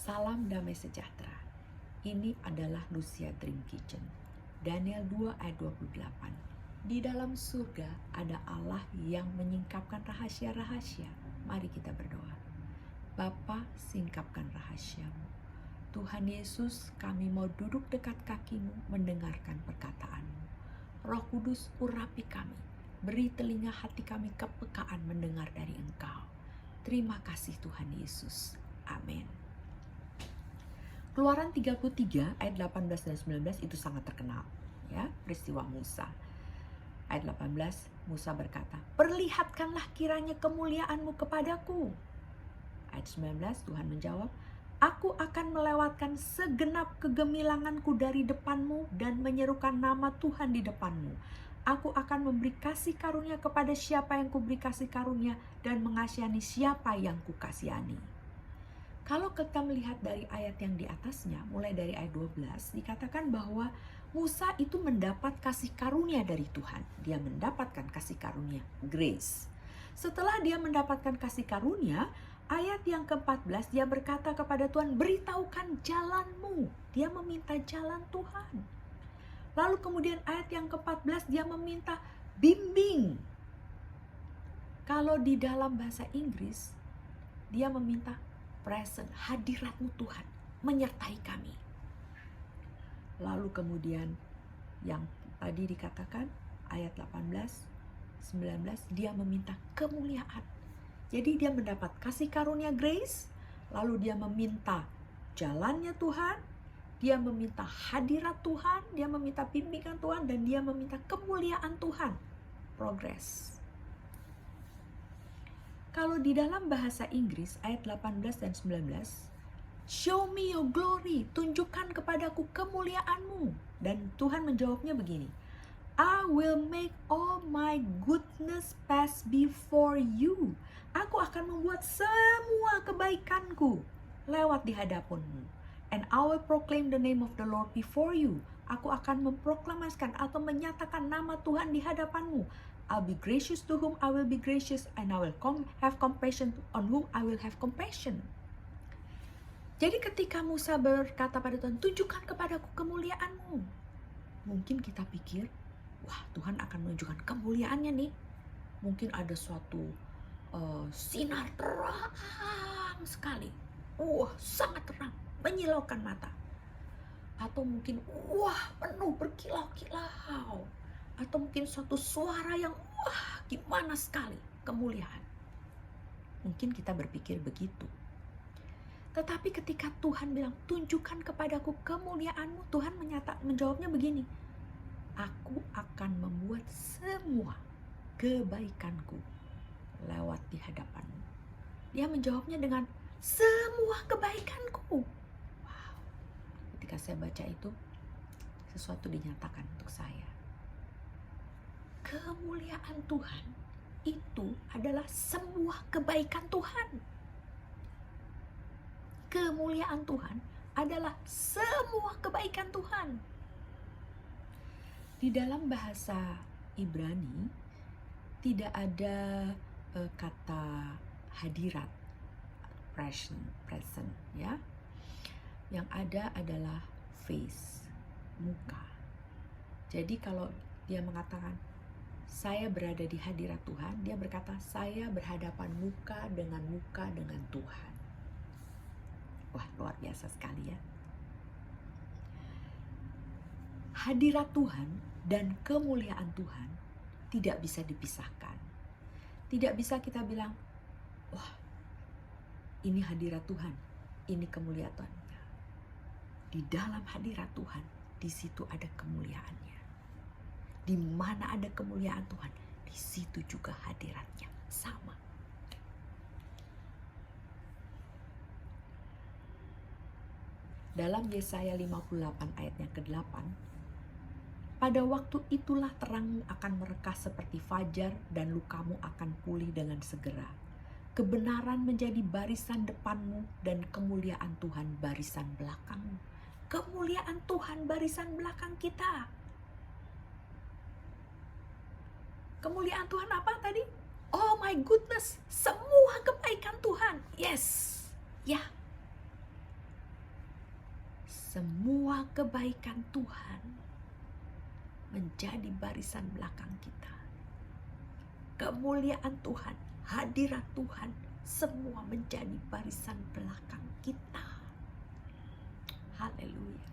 Salam damai sejahtera. Ini adalah Lucia Dream Kitchen. Daniel 2 ayat 28. Di dalam surga ada Allah yang menyingkapkan rahasia-rahasia. Mari kita berdoa. Bapa, singkapkan rahasiamu. Tuhan Yesus, kami mau duduk dekat kakimu mendengarkan perkataanmu. Roh Kudus, urapi kami. Beri telinga hati kami kepekaan mendengar dari Engkau. Terima kasih Tuhan Yesus. Amin. Keluaran 33 ayat 18 dan 19 itu sangat terkenal, ya, peristiwa Musa. Ayat 18, Musa berkata, "Perlihatkanlah kiranya kemuliaanmu kepadaku." Ayat 19, Tuhan menjawab, "Aku akan melewatkan segenap kegemilanganku dari depanmu dan menyerukan nama Tuhan di depanmu. Aku akan memberi kasih karunia kepada siapa yang kuberi kasih karunia dan mengasihani siapa yang kukasihani." Kalau kita melihat dari ayat yang di atasnya, mulai dari ayat 12, dikatakan bahwa Musa itu mendapat kasih karunia dari Tuhan. Dia mendapatkan kasih karunia, grace. Setelah dia mendapatkan kasih karunia, ayat yang ke-14 dia berkata kepada Tuhan, "Beritahukan jalanmu." Dia meminta jalan Tuhan. Lalu kemudian ayat yang ke-14 dia meminta bimbing. Kalau di dalam bahasa Inggris, dia meminta present, hadiratmu Tuhan, menyertai kami. Lalu kemudian yang tadi dikatakan ayat 18, 19, dia meminta kemuliaan. Jadi dia mendapat kasih karunia grace, lalu dia meminta jalannya Tuhan, dia meminta hadirat Tuhan, dia meminta bimbingan Tuhan, dan dia meminta kemuliaan Tuhan. Progress. Kalau di dalam bahasa Inggris ayat 18 dan 19, "Show me your glory," tunjukkan kepadaku kemuliaanmu. Dan Tuhan menjawabnya begini, "I will make all my goodness pass before you." Aku akan membuat semua kebaikanku lewat di hadapanmu. "And I will proclaim the name of the Lord before you." Aku akan memproklamaskan atau menyatakan nama Tuhan di hadapanmu. "I'll be gracious to whom I will be gracious, and I will have compassion on whom I will have compassion." Jadi ketika Musa berkata pada Tuhan, "Tunjukkan kepadaku kemuliaanmu." Mungkin kita pikir, wah, Tuhan akan menunjukkan kemuliaannya nih. Mungkin ada suatu sinar terang sekali. Sangat terang, menyilaukan mata. Atau mungkin, penuh berkilau-kilau. Atau mungkin suatu suara yang gimana sekali kemuliaan. Mungkin kita berpikir begitu. Tetapi ketika Tuhan bilang, "Tunjukkan kepadaku kemuliaanmu," Tuhan menjawabnya begini, "Aku akan membuat semua kebaikanku lewat di hadapanmu." Dia menjawabnya dengan semua kebaikanku. Wow. Ketika saya baca itu, sesuatu dinyatakan untuk saya. Kemuliaan Tuhan itu adalah semua kebaikan Tuhan. Kemuliaan Tuhan adalah semua kebaikan Tuhan. Di dalam bahasa Ibrani tidak ada kata hadirat, present, ya. Yang ada adalah face, muka. Jadi kalau dia mengatakan saya berada di hadirat Tuhan, dia berkata saya berhadapan muka dengan Tuhan. Wah, luar biasa sekali ya. Hadirat Tuhan dan kemuliaan Tuhan tidak bisa dipisahkan. Tidak bisa kita bilang, wah, ini hadirat Tuhan, ini kemuliaan Tuhan. Di dalam hadirat Tuhan, di situ ada kemuliaannya. Di mana ada kemuliaan Tuhan, di situ juga hadiratnya sama. Dalam Yesaya 58 ayatnya ke-8, "Pada waktu itulah terangmu akan merekah seperti fajar dan lukamu akan pulih dengan segera. Kebenaran menjadi barisan depanmu dan kemuliaan Tuhan barisan belakangmu." Kemuliaan Tuhan barisan belakang kita. Kemuliaan Tuhan apa tadi? Oh my goodness, semua kebaikan Tuhan. Yes. Ya. semua kebaikan Tuhan menjadi barisan belakang kita. Kemuliaan Tuhan, hadirat Tuhan, semua menjadi barisan belakang kita. Haleluya.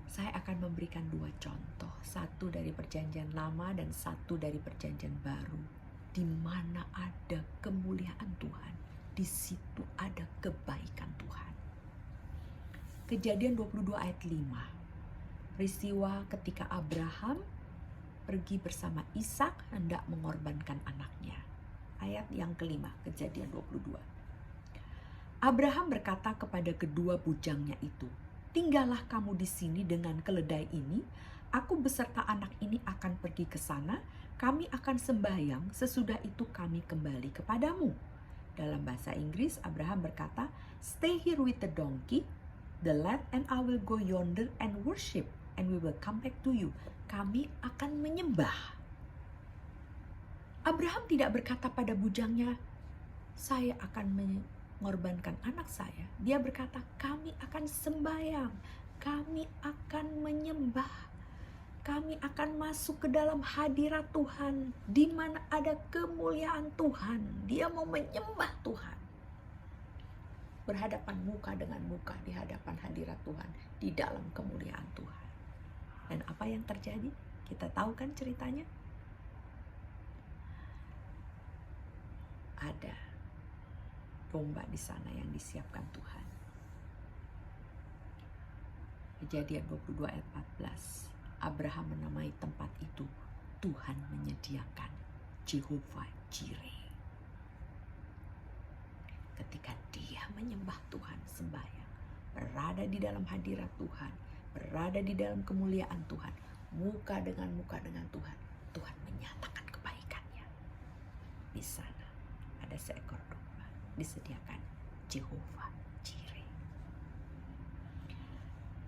Saya akan memberikan 2 contoh, satu dari perjanjian lama dan satu dari perjanjian baru. Di mana ada kemuliaan Tuhan, di situ ada kebaikan Tuhan. Kejadian 22 ayat 5. Peristiwa ketika Abraham pergi bersama Ishak hendak mengorbankan anaknya. Ayat yang kelima, Kejadian 22. Abraham berkata kepada kedua bujangnya itu, "Tinggallah kamu di sini dengan keledai ini. Aku beserta anak ini akan pergi ke sana. Kami akan sembahyang, sesudah itu kami kembali kepadamu." Dalam bahasa Inggris, Abraham berkata, "Stay here with the donkey, the lad, and I will go yonder and worship, and we will come back to you." Kami akan menyembah. Abraham tidak berkata pada bujangnya, "Saya akan mengorbankan anak saya." Dia berkata, "Kami akan sembahyang, kami akan menyembah, kami akan masuk ke dalam hadirat Tuhan, di mana ada kemuliaan Tuhan." Dia mau menyembah Tuhan, berhadapan muka dengan muka di hadapan hadirat Tuhan, di dalam kemuliaan Tuhan. Dan apa yang terjadi? Kita tahu kan ceritanya? Ada domba di sana yang disiapkan Tuhan. Kejadian 22 ayat 14. Abraham menamai tempat itu Tuhan menyediakan, Jehovah Jireh. Ketika dia menyembah Tuhan, sembahyang, berada di dalam hadirat Tuhan, berada di dalam kemuliaan Tuhan, muka dengan Tuhan, Tuhan menyatakan kebaikannya. Di sana ada seekor domba disediakan, Jehovah Jireh.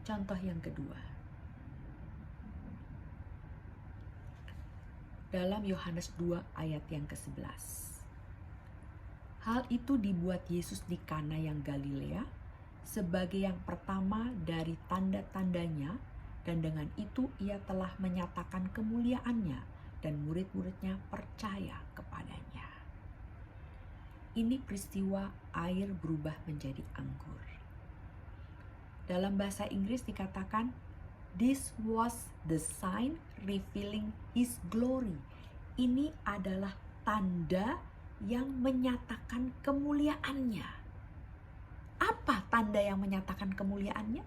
Contoh yang kedua, dalam Yohanes 2 ayat yang ke-11. Hal itu dibuat Yesus di Kana yang Galilea sebagai yang pertama dari tanda-tandanya, dan dengan itu ia telah menyatakan kemuliaannya dan murid-muridnya percaya kepadanya. Ini peristiwa air berubah menjadi anggur. Dalam bahasa Inggris dikatakan, "This was the sign revealing His glory." Ini adalah tanda yang menyatakan kemuliaannya. Apa tanda yang menyatakan kemuliaannya?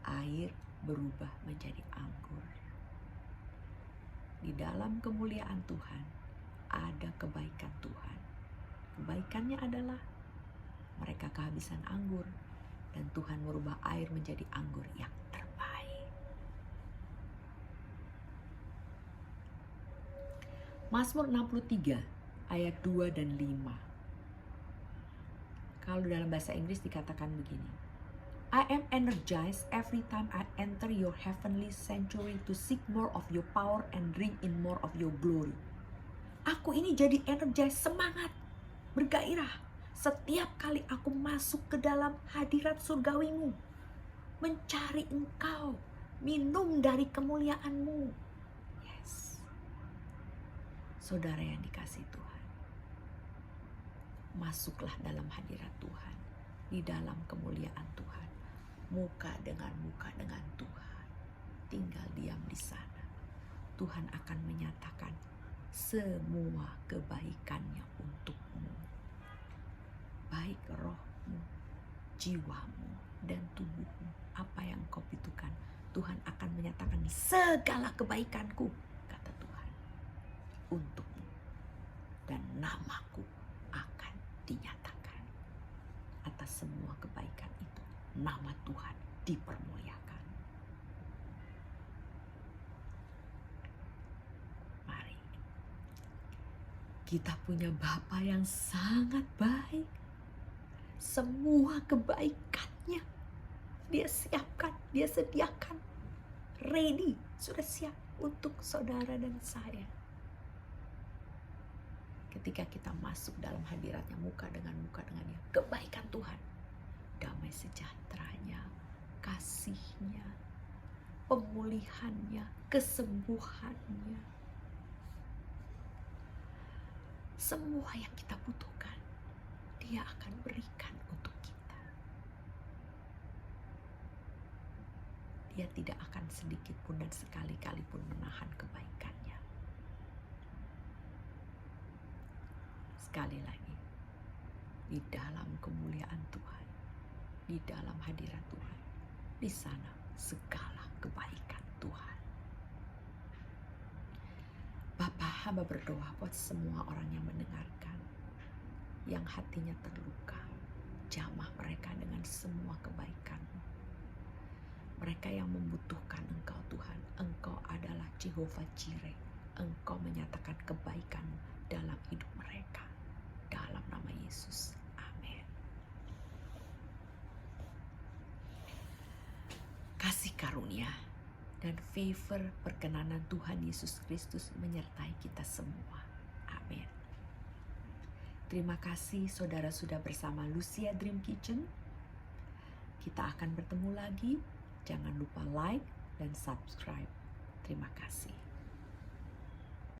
Air berubah menjadi anggur. Di dalam kemuliaan Tuhan ada kebaikan Tuhan. Kebaikannya adalah mereka kehabisan anggur, dan Tuhan merubah air menjadi anggur yang terbaik. Mazmur 63 ayat 2 dan 5. Kalau dalam bahasa Inggris dikatakan begini, "I am energized every time I enter your heavenly sanctuary to seek more of your power and drink in more of your glory." Aku ini jadi energized, semangat, bergairah setiap kali aku masuk ke dalam hadirat surgawimu, mencari Engkau, minum dari kemuliaanmu. Yes. Saudara yang dikasihi Tuhan, masuklah dalam hadirat Tuhan, di dalam kemuliaan Tuhan, muka dengan Tuhan, tinggal diam di sana. Tuhan akan menyatakan semua kebaikannya untukmu, baik rohmu, jiwamu, dan tubuhmu. Apa yang kau butuhkan, Tuhan akan menyatakan segala kebaikanku, kata Tuhan, untukmu, dan namaku akan dinyatakan. Atas semua kebaikan itu, nama Tuhan dipermuliakan. Mari, kita punya Bapa yang sangat baik. Semua kebaikannya Dia siapkan, Dia sediakan, ready, sudah siap untuk saudara dan saya. ketika kita masuk dalam hadiratnya muka dengannya, kebaikan Tuhan, damai sejahteranya, kasihnya, pemulihannya, kesembuhannya, semua yang kita butuhkan, Dia akan berikan untuk kita. Dia tidak akan sedikit pun dan sekali-kali pun menahan kebaikannya. Sekali lagi, di dalam kemuliaan Tuhan, di dalam hadirat Tuhan, di sana segala kebaikan Tuhan. Bapa, hamba berdoa buat semua orang yang mendengarkan, yang hatinya terluka, jamah mereka dengan semua kebaikan-Mu. Mereka yang membutuhkan Engkau Tuhan, Engkau adalah Jehovah Jireh. Engkau menyatakan kebaikan-Mu dalam hidup mereka. Dalam nama Yesus, amin. Kasih karunia dan favor perkenanan Tuhan Yesus Kristus menyertai kita semua. Amin. Terima kasih saudara sudah bersama Lucia Dream Kitchen. Kita akan bertemu lagi. Jangan lupa like dan subscribe. Terima kasih.